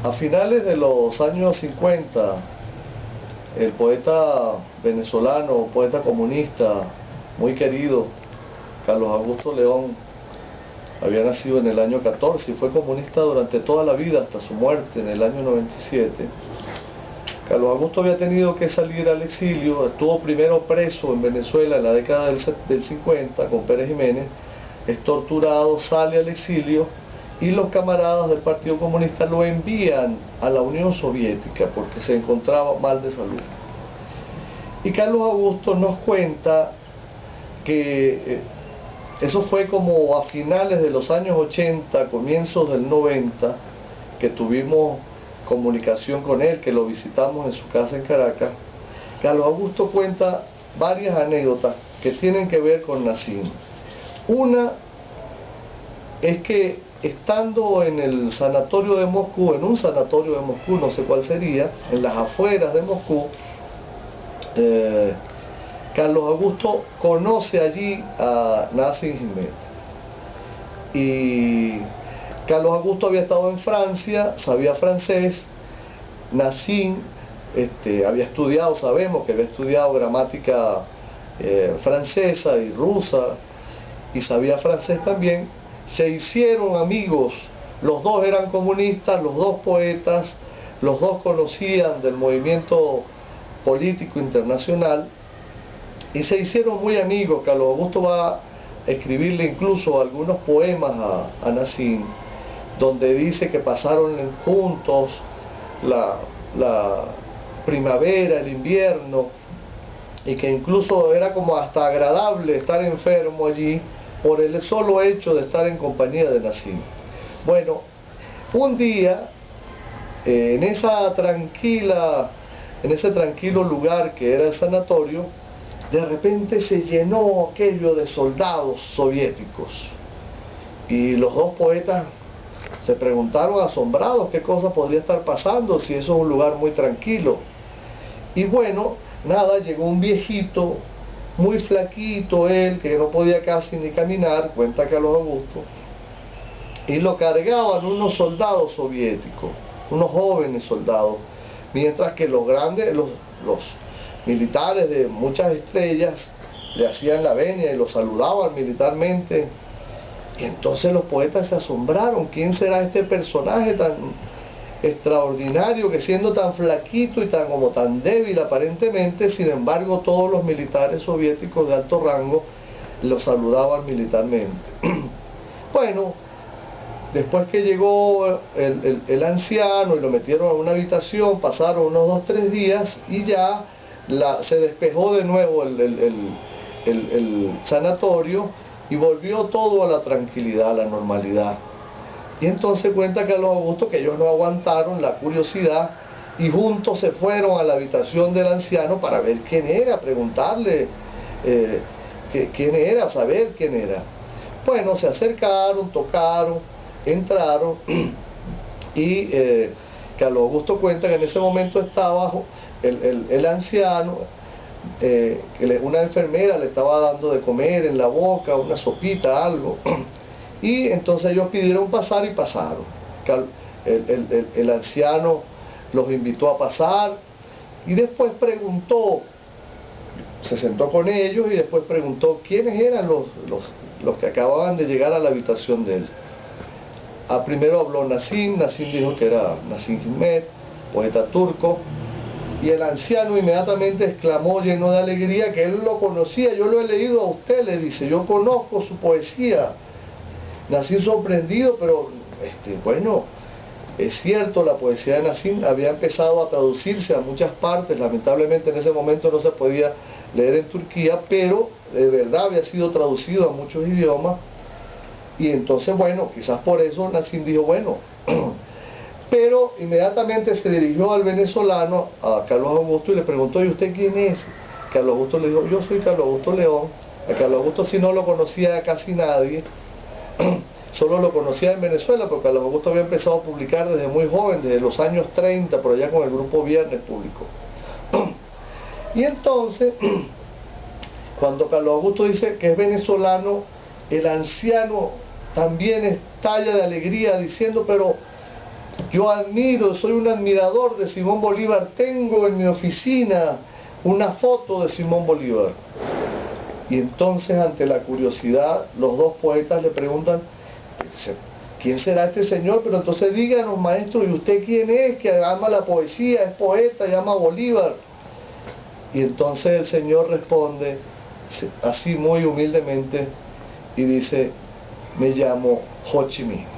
A finales de los años 50, el poeta venezolano, poeta comunista, muy querido, Carlos Augusto León, había nacido en el año 14 y fue comunista durante toda la vida hasta su muerte en el año 97. Carlos Augusto había tenido que salir al exilio, estuvo primero preso en Venezuela en la década del 50 con Pérez Jiménez, es torturado, sale al exilio y los camaradas del Partido Comunista lo envían a la Unión Soviética porque se encontraba mal de salud. Y Carlos Augusto nos cuenta que eso fue como a finales de los años 80, comienzos del 90, que tuvimos comunicación con él, que lo visitamos en su casa en Caracas. Carlos Augusto cuenta varias anécdotas que tienen que ver con Nassim. Una es que estando en el sanatorio de Moscú, en un sanatorio de Moscú, no sé cuál sería, en las afueras de Moscú, Carlos Augusto conoce allí a Nassim Hikmet. Y Carlos Augusto había estado en Francia, sabía francés. Nassim había estudiado, sabemos que había estudiado gramática francesa y rusa, y sabía francés también. Se hicieron amigos, los dos eran comunistas, los dos poetas, los dos conocían del movimiento político internacional y se hicieron muy amigos. Carlos Augusto va a escribirle incluso algunos poemas a Nassim, donde dice que pasaron juntos la primavera, el invierno, y que incluso era como hasta agradable estar enfermo allí por el solo hecho de estar en compañía de Nassim. Bueno, un día, en ese tranquilo lugar que era el sanatorio, de repente se llenó aquello de soldados soviéticos. Y los dos poetas se preguntaron asombrados qué cosa podría estar pasando si eso es un lugar muy tranquilo. Y bueno, nada, llegó un viejito, muy flaquito él, que no podía casi ni caminar, cuenta Carlos Augusto, y lo cargaban unos soldados soviéticos, unos jóvenes soldados, mientras que los grandes, los militares de muchas estrellas, le hacían la venia y lo saludaban militarmente. Y entonces los poetas se asombraron, ¿quién será este personaje tan extraordinario que siendo tan flaquito y tan débil aparentemente, sin embargo todos los militares soviéticos de alto rango lo saludaban militarmente? Bueno, después que llegó el anciano y lo metieron a una habitación, pasaron unos 2 o 3 días y ya se despejó de nuevo el sanatorio y volvió todo a la tranquilidad, a la normalidad. Y entonces cuenta Carlos Augusto que ellos no aguantaron la curiosidad y juntos se fueron a la habitación del anciano para ver quién era, preguntarle quién era, saber quién era. Bueno, se acercaron, tocaron, entraron y Carlos Augusto cuenta que en ese momento estaba el anciano, una enfermera le estaba dando de comer en la boca, una sopita, algo. Y entonces ellos pidieron pasar y pasaron. El anciano los invitó a pasar y después preguntó, se sentó con ellos y después preguntó quiénes eran los que acababan de llegar a la habitación de él. Primero habló Nassim dijo que era Nassim Hikmet, poeta turco, y el anciano inmediatamente exclamó lleno de alegría que él lo conocía. Yo lo he leído a usted, le dice, yo conozco su poesía. Nassim sorprendido, pero bueno, es cierto, la poesía de Nassim había empezado a traducirse a muchas partes, lamentablemente en ese momento no se podía leer en Turquía, pero de verdad había sido traducido a muchos idiomas, y entonces bueno, quizás por eso Nassim dijo, bueno, pero inmediatamente se dirigió al venezolano, a Carlos Augusto, y le preguntó, ¿y usted quién es? Carlos Augusto le dijo, yo soy Carlos Augusto León. A Carlos Augusto sí no lo conocía casi nadie, solo lo conocía en Venezuela, porque Carlos Augusto había empezado a publicar desde muy joven, desde los años 30, por allá con el grupo Viernes Público. Y entonces, cuando Carlos Augusto dice que es venezolano, el anciano también estalla de alegría diciendo, pero Yo admiro, soy un admirador de Simón Bolívar, tengo en mi oficina una foto de Simón Bolívar. Y entonces, ante la curiosidad, los dos poetas le preguntan, ¿quién será este señor? Pero entonces díganos, maestro, ¿y usted quién es? Que ama la poesía, es poeta, llama a Bolívar. Y entonces el señor responde, así muy humildemente, y dice, me llamo Ho Chi Minh.